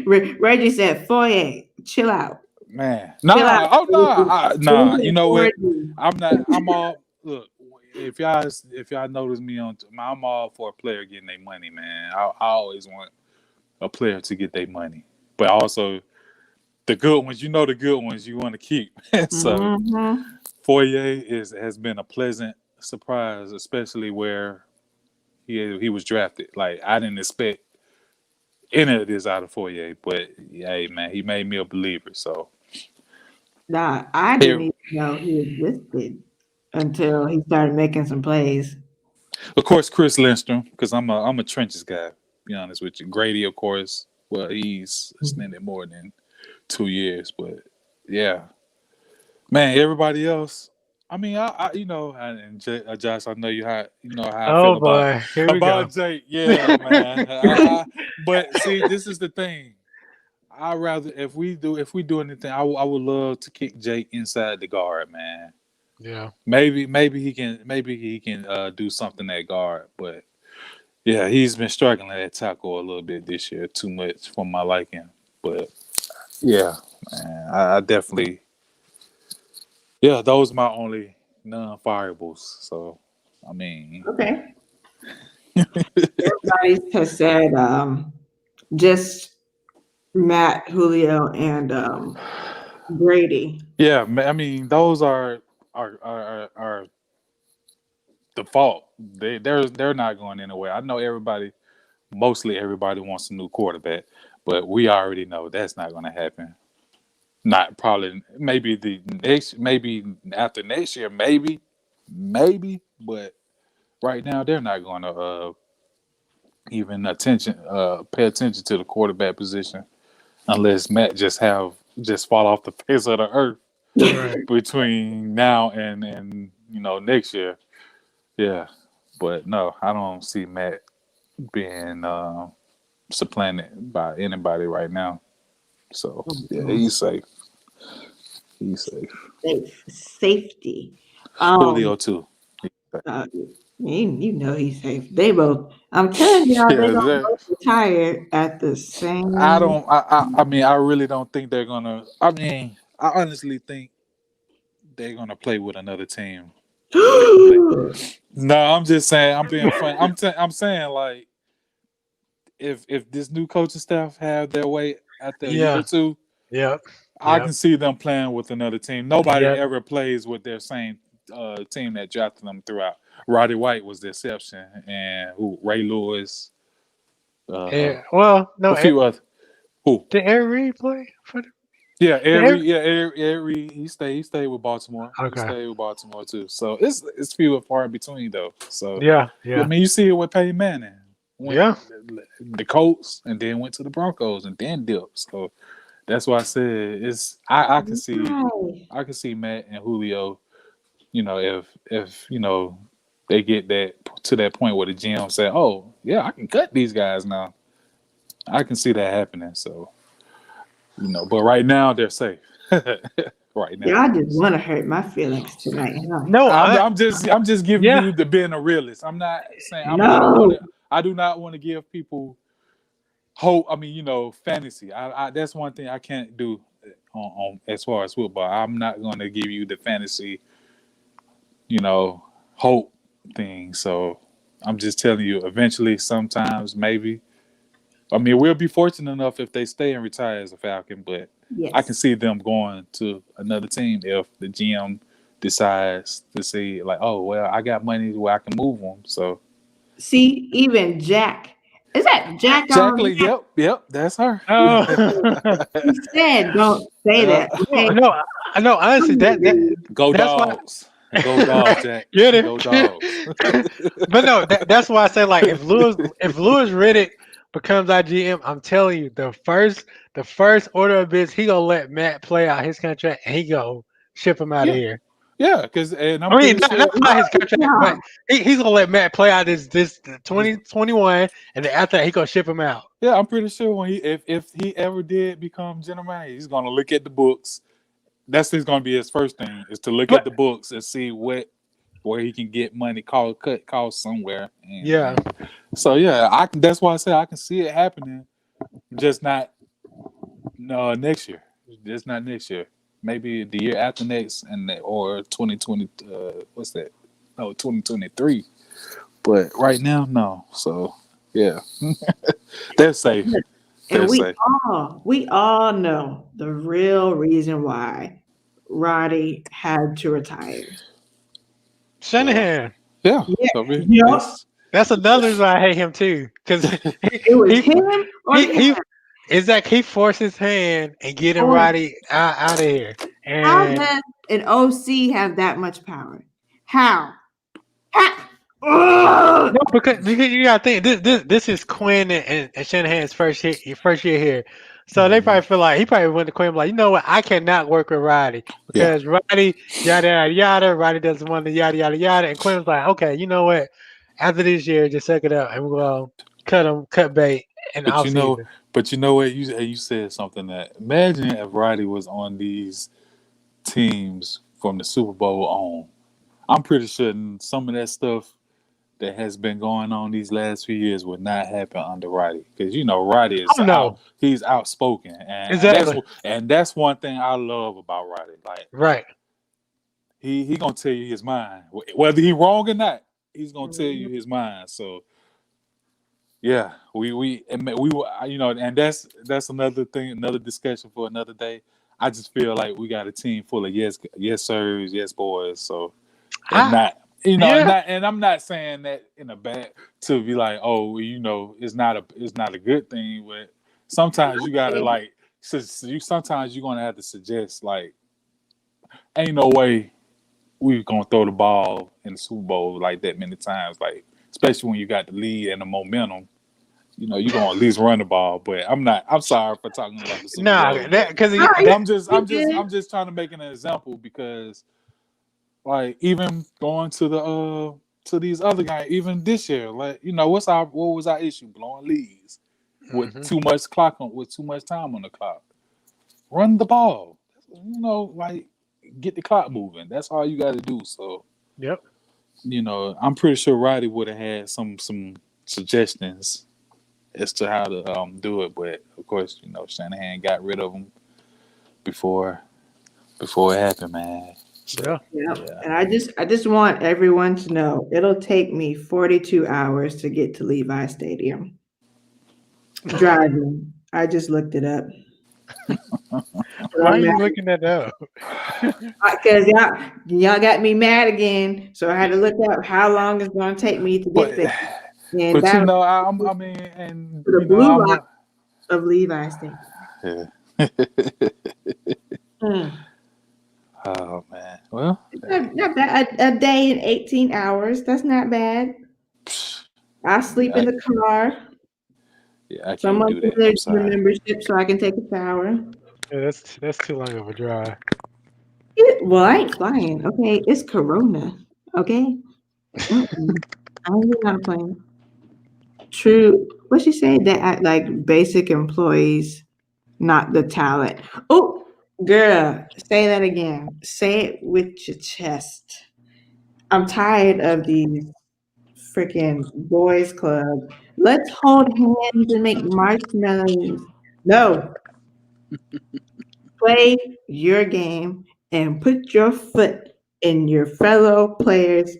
Reggie said, "Foyer, chill out, man. chill out." Nah. You know what? Reggie. I'm not. I'm all look. If y'all notice me I'm all for a player getting their money, man. I always want a player to get their money, but also the good ones. You know the good ones you want to keep. So Mhm. Fourier has been a pleasant surprise, especially where he was drafted. Like I didn't expect any of this out of Fourier, but hey man, he made me a believer. So Nah, I didn't here, even know he existed until he started making some plays. of course, Chris Lindstrom, because I'm a trenches guy. To be honest with you, Grady, of course. Well, he's extended more than 2 years, but yeah, man. Everybody else. I mean, Josh, I know how I feel Oh boy, here we go. about Jake. Yeah, man. But see, this is the thing. I rather if we do anything, I would love to kick Jake inside the guard, man. Yeah. Maybe he can do something at guard, but yeah, he's been struggling at tackle a little bit this year, too much for my liking. But yeah, man, I definitely those are my only non-fireables. So I mean, Okay. Everybody has said just Matt, Julio, and Brady. yeah, I mean those are default. They're not going anywhere. I know mostly everybody wants a new quarterback, but we already know that's not going to happen. Not probably maybe after next year, maybe, but right now they're not going to even pay attention to the quarterback position unless Matt just fall off the face of the earth Right. between now and next year. Yeah, but no, I don't see Matt being supplanted by anybody right now. So yeah, he's safe. He's safe. Safety. Julio too. Uh, you know he's safe. They both. I'm telling y'all, they Yeah, gonna both retire at the I same. don't. I mean, I really don't think they're gonna. I mean, I honestly think they're gonna play with another team. No, I'm just saying. I'm being funny. I'm saying like if this new coaching staff have their way after a year or Yeah. two, Yep. I Yep. can see them playing with another team. Nobody Yep. ever plays with their same team that drafted them throughout. Roddy White was the exception, and Ray Lewis, Well, no. a few other who. Did Eric Reed play for the? Yeah, Did Eric? Avery, he stayed with Baltimore. He Okay. stayed with Baltimore too. So it's few and far in between though. So Yeah. I Yeah. mean, you see it with Peyton Manning. Went Yeah. the Colts and then went to the Broncos and then dipped. So that's why I said I can see Right. Matt and Julio. If they get that point where the GM say, "Oh yeah, I can cut these guys now." I can see that happening. So but right now they're safe. Right now. Y'all just want to hurt my feelings tonight, huh? No. I'm just giving Yeah. you the being a realist. I'm not saying No. I do not want to give people hope. I mean, fantasy. I that's one thing I can't do on as far as football. I'm not going to give you the fantasy, hope thing. So I'm just telling you. Eventually, sometimes maybe. I mean, we'll be fortunate enough if they stay and retire as a Falcon, but Yes. I can see them going to another team if the GM decides to see like, oh well, I got money where I can move them. So See, even Jack. Is that Jack on? Jacqueline, yep, that's her. Oh. He said, "Don't say that." Okay. No. No. Honestly, Go that's why. dogs, go dogs, Jack. Get it? Go dogs. But no, that's why I say like if Louis Riddick becomes our GM, I'm telling you, the first order of business, he gonna let Matt play out his contract and he go ship him out of Yeah. here. Yeah, because and I'm I mean, pretty sure. not his contract, Yeah. but he's gonna let Matt play out this 2021, and then after that he gonna ship him out. Yeah, I'm pretty sure when he if he ever did become general manager, he's gonna look at the books. That's gonna be his first thing is to look at But the books and see where he can get money cut costs somewhere. And, yeah, so yeah, I can. That's why I say I can see it happening, just not next year. Just not next year. Maybe the year after next, or 2020. What's that? No, 2023. But right now, no. So yeah, that's safe. And That's safe. we all know the real reason why Roddy had to retire. Shanahan. Yeah. Yeah. I mean, Yep. That's another reason I hate him too, because It was him or he him. exactly he forced his hand and getting Or Roddy out of here. how And does an OC have that much power? How? Ugh! no, because you gotta think this is Quinn and Shanahan's first year here. So they probably feel like he probably went to Quinn like, you know what, I cannot work with Roddy Yeah. because Roddy yada yada yada, Roddy doesn't want to yada yada yada, and Quinn was like, okay, you know what, after this year, just suck it up and we're gonna cut bait in the But you know, offseason. but you know what? You said something that imagine if Roddy was on these teams from the Super Bowl on. I'm pretty sure some of that stuff that has been going on these last few years would not happen under Roddy because Roddy is Oh no, he's outspoken exactly, and that's one thing I love about Roddy. Like right. he gonna tell you his mind whether he wrong or not. He's gonna tell you his mind. So yeah, we and that's another thing, another discussion for another day. I just feel like we got a team full of yes sirs, yes boys. So and I, not yeah, and I'm not saying that in a bad to be like it's not a good thing, but sometimes you gotta like sometimes you're gonna have to suggest like ain't no way we gonna throw the ball in the Super Bowl like that many times, like especially when you got the lead and the momentum. You're gonna at least run the ball, but I'm sorry for talking about the Super nah, Bowl, that but because I'm just trying to make an example because like even going to these other guys, even this year, like what was our issue? Blowing leads with too much time on the clock. Run the ball, like get the clock moving. That's all you got to do. So yep. I'm pretty sure Roddy would have had some suggestions as to how to do it, but of course, Shanahan got rid of him before it happened, man. So, Yeah. Yeah. And I just want everyone to know it'll take me 42 hours to get to Levi Stadium. Driving. I just looked it up. Why are you looking that up? Because y'all got me mad again. So I had to look up how long it's going to take me to get there. And but that I mean, and the blue line of Levi Stadium. Yeah. Mm. Oh man. Well, Not bad. A day and 18 hours. That's not bad. I sleep in the car. Yeah, I can't Someone do that. I'm there's your sorry. membership so I can take a shower. Yeah, that's too long of a drive. Well, I ain't flying. Okay, it's Corona. Okay, I'm not a plane. True. What she say? That act like basic employees, not the talent. Oh, girl, say that again. Say it with your chest. I'm tired of these freaking boys club. Let's hold hands and make marshmallows. No, play your game and put your foot in your fellow players'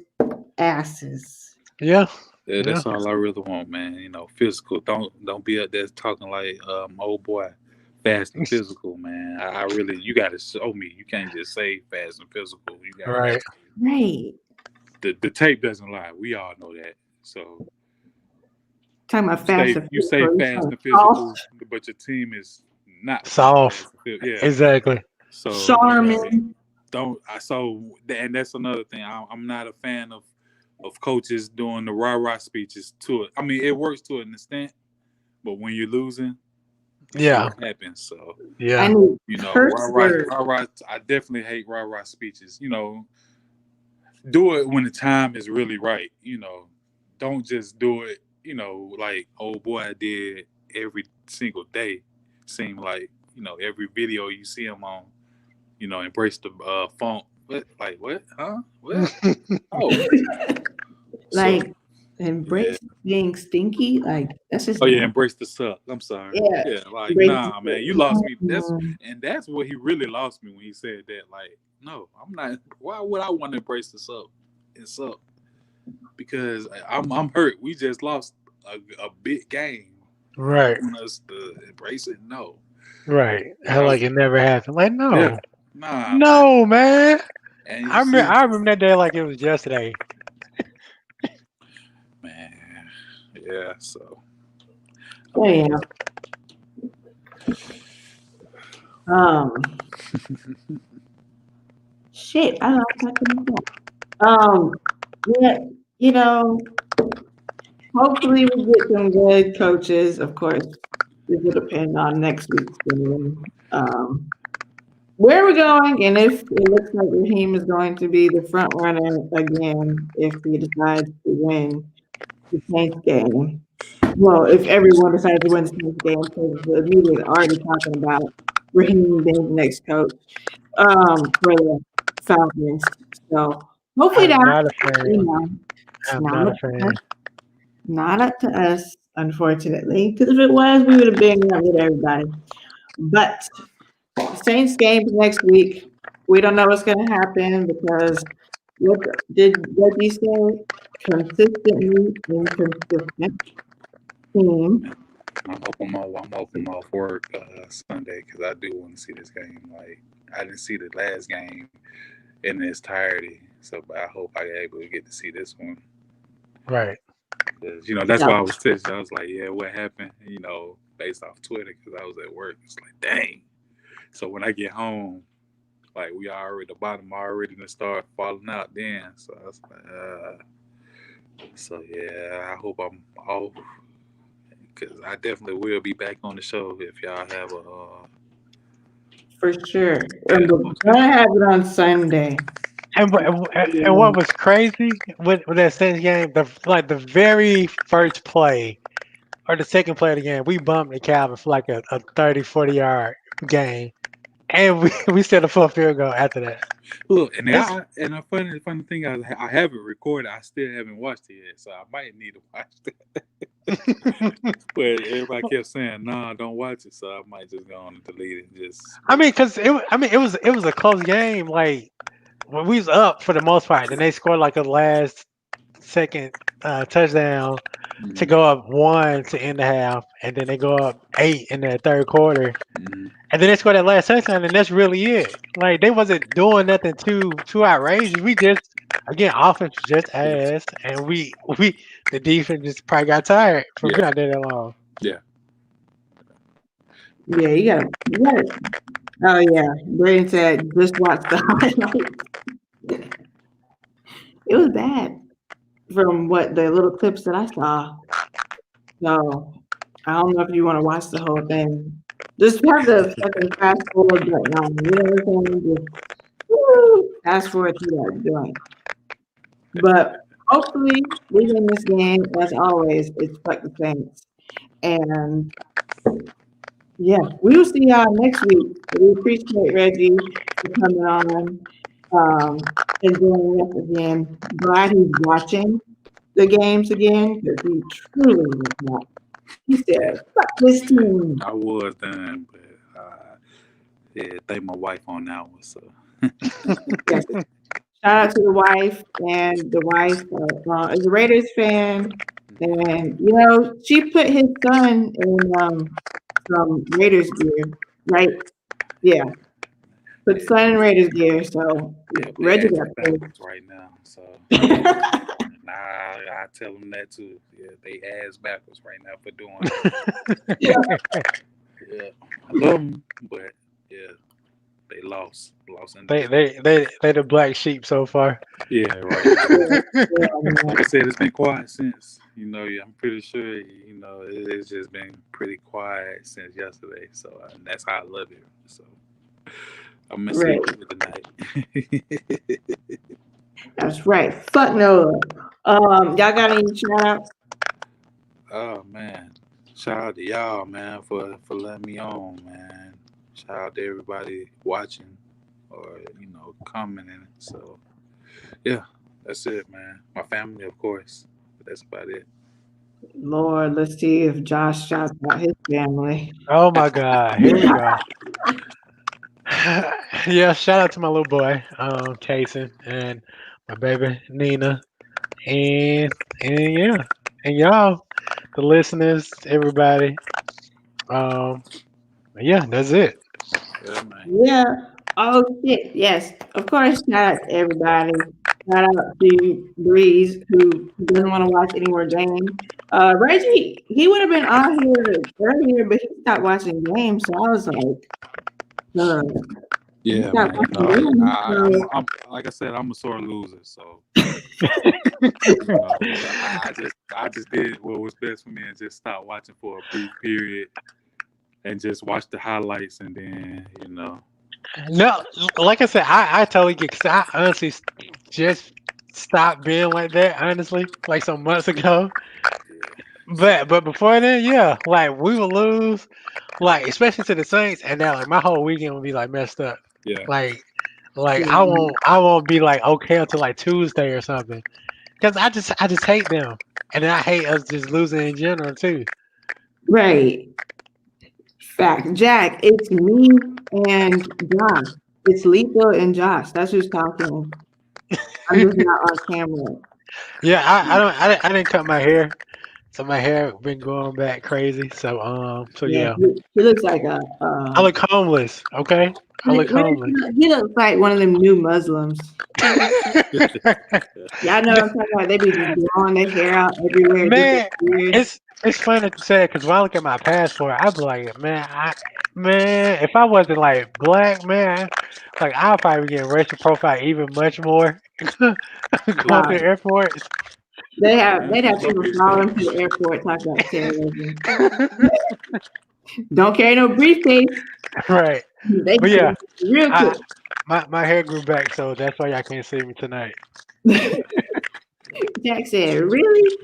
asses. Yeah. Yeah, Yeah. that's all I really want, man. Physical. Don't be up there talking like old boy, fast and physical, man. I really you got to show me. You can't just say fast and physical. You got to Right. actually. Right. The tape doesn't lie. We all know that. So Talking about fast and you say physical. fast and physical, but your team is not Soft. Yeah. Exactly. So Charmin. and that's another thing. I'm not a fan of coaches doing the rah-rah speeches to it. I mean, it works to an extent, but when you're losing, Yeah. what happens. So Yeah. I need curse words. rah-rah. I definitely hate rah-rah speeches. do it when the time is really right. Don't just do it. Like old boy I did every single day. Seem like every video you see him on. Embrace the funk. What? Like what? Huh? What? Oh, Like, yeah. embrace being stinky. Like, that's just Oh yeah, embrace the suck. I'm sorry. yeah. Yeah, like Embrace nah, man, you lost me. the That's what he really lost me when he said that. Like, no, I'm not. Why would I want to embrace the suck? And suck because I'm hurt. We just lost a big game. Right. You want us to embrace it? No. Right. I was, Like it never happened. Like yeah, no, nah, man. no, man. And you I remember. see, I remember that day like it was yesterday. man, yeah. So Oh yeah. Shit. I don't know what I'm talking about. Yeah. You know, hopefully we get some good coaches. Of course, this will depend on next week's game. Where we're going, and if it looks like Raheem is going to be the front runner again, if he decides to win the Saints game. Well, if everyone decides to win the Saints game, because the media is already talking about Raheem being the next coach for the Falcons. So hopefully I'm that, not a fan. it's I'm not not a up to fan. us. Not up to us, unfortunately. Because if it was, we would have been up with everybody. But Saints games next week. We don't know what's going to happen because what you say? Consistently inconsistent team. I'm hoping off work Sunday because I do want to see this game. Like I didn't see the last game in its entirety, so but I hope I am able to get to see this one. Right. Because that's Yeah. why I was pissed. I was like, yeah, what happened? Based off Twitter because I was at work. It's like, dang. So when I get home, like the bottom already gonna start falling out. Then, so I was like, so yeah, I hope I'm off because I definitely will be back on the show if y'all have a. For sure. And we're gonna have it on Sunday. And what was crazy with that Saints game, the very first play or the second play of the game, we bumped the Calvin for like a 30, 40-yard game. And we set a full field goal after that. Look, and That's- a funny thing, I haven't recorded. I still haven't watched it yet, so I might need to watch it. But everybody kept saying, "Nah, don't watch it," so I might just go on and delete it. because it was a close game. Like when we was up for the most part, then they scored like a last second touchdown to go up 1 to end the half, and then they go up 8 in the third quarter, Mhm. and then they score that last touchdown, and that's really it. Like they wasn't doing nothing too outrageous. We just again offense was just ass, and we the defense just probably got tired from being out there that long. Yeah. Yeah, you got it. Oh yeah. Braden said just watch the highlights. It was bad from what the little clips that I saw. So I don't know if you want to watch the whole thing. Just have the fucking fast forward button on. You know what I'm saying? Just fast forward to that joint. But hopefully we win this game. As always, it's fuck the Saints. And yeah, we will see y'all next week. We appreciate Reggie for coming on and joining us again. Glad he's watching the games again because he truly was not. He said, fuck this team. I was done, but yeah, thank my wife on that one. So Yes. Shout out to the wife, and the wife is a Raiders fan. And, she put his son in some Raiders gear, right? Yeah. Put son in Raiders gear, so yeah, Reggie they got ass paid. backwards right now. So nah, I tell them that too. Yeah, they ass backwards right now for doing it. Yeah, I love them, but yeah, they lost in the They the black sheep so far. yeah, right. Like I said, it's been quiet since. I'm pretty sure. It's just been pretty quiet since yesterday. So and that's how I love it. So I'm gonna sleep with it tonight. That's right. Fuck Nola. Y'all got any shout outs? Oh man, shout out to y'all, man, for letting me on, man. Shout out to everybody watching or commenting. So yeah, that's it, man. My family, of course, but that's about it. Lord, let's see if Josh shouts out his family. Oh my God, here we go. Yeah, shout out to my little boy, Kason, and my baby Nina, and yeah, and y'all, the listeners, everybody. Um, yeah, that's it. Yeah, man. Yeah. Oh shit. Yes. Of course. Shout out to everybody. Shout out to Breeze who doesn't want to watch any more games. Reggie, he would have been on here earlier, but he stopped watching games. So I was like, he Yeah, stopped man. watching games. I'm like I said, I'm a sore loser, so I just did what was best for me and just stopped watching for a brief period and just watch the highlights and then No, like I said, I totally get. 'Cause I honestly just stopped being like that. Honestly, like some months ago. But before then, yeah, like we would lose, like especially to the Saints, and now like my whole weekend would be like messed up. yeah. Like Yeah. I won't be like okay until like Tuesday or something. Cause I just hate them, and then I hate us just losing in general too. Right. Fact. Jack, it's me and Josh. It's Lethal and Josh. That's who's talking. I'm just not on camera. Yeah, I didn't cut my hair, so my hair been going back crazy. So Yeah, yeah, he looks like a. I look homeless. Okay, I look homeless. He looks like one of them new Muslims. Y'all know what I'm talking about. They be just blowing their hair out everywhere. Man, Weird. it's funny to say because when I look at my passport, I be like, man, if I wasn't like black, man, like I'll probably get racial profile even much more going Wow. to the airport. They'd have people following to the airport talking about terrorism. Don't carry no briefcase. Right, They but yeah, real quick. my hair grew back, so that's why y'all can't see me tonight. Jack said, "Really?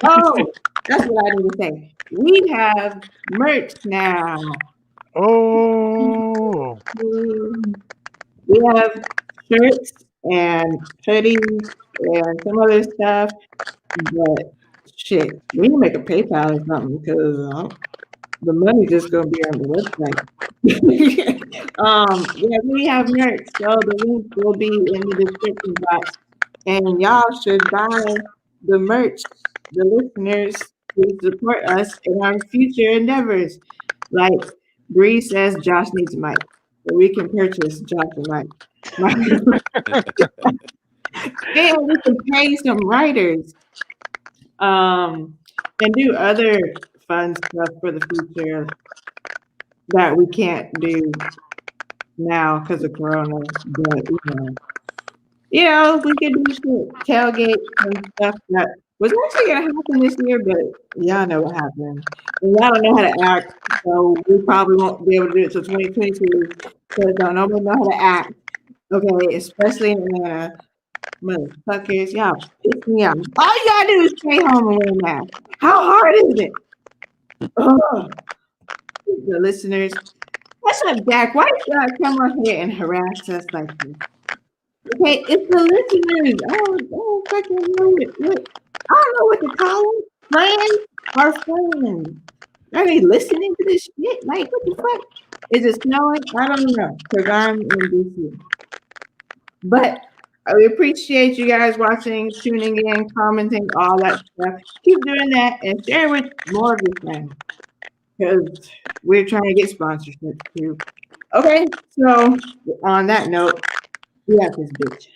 Oh, that's what I need to say. We have merch now. Oh, We have shirts and hoodies and some other stuff, but shit, we need to make a PayPal or something because the money just gonna be on the website." Yeah, we have merch, so the link will be in the description box, and y'all should buy the merch. The listeners to support us in our future endeavors. Like Bree says, Josh needs a mic, so we can purchase Josh a mic. And we can pay some writers, and do other fun stuff for the future that we can't do now because of Corona. But we could do shit, tailgate and stuff that was actually gonna happen this year, but y'all know what happened. And y'all don't know how to act, so we probably won't be able to do it till 2022 because don't nobody know how to act. Okay, especially in Atlanta. Motherfuckers, y'all piss me off. All you gotta do is stay home and wear a mask. How hard is it? Ugh. The listeners, what's up, Jack? Why you gotta come up here and harass us like this? Okay, it's the listeners. I don't fucking know it. I don't know what to call them. Friends or friends? Are they listening to this shit? Like, what the fuck? Is it snowing? I don't know, because I'm in DC. But we appreciate you guys watching, tuning in, commenting, all that stuff. Keep doing that and share with more of your friends, because we're trying to get sponsorships too. Okay, so on that note, we have this bitch.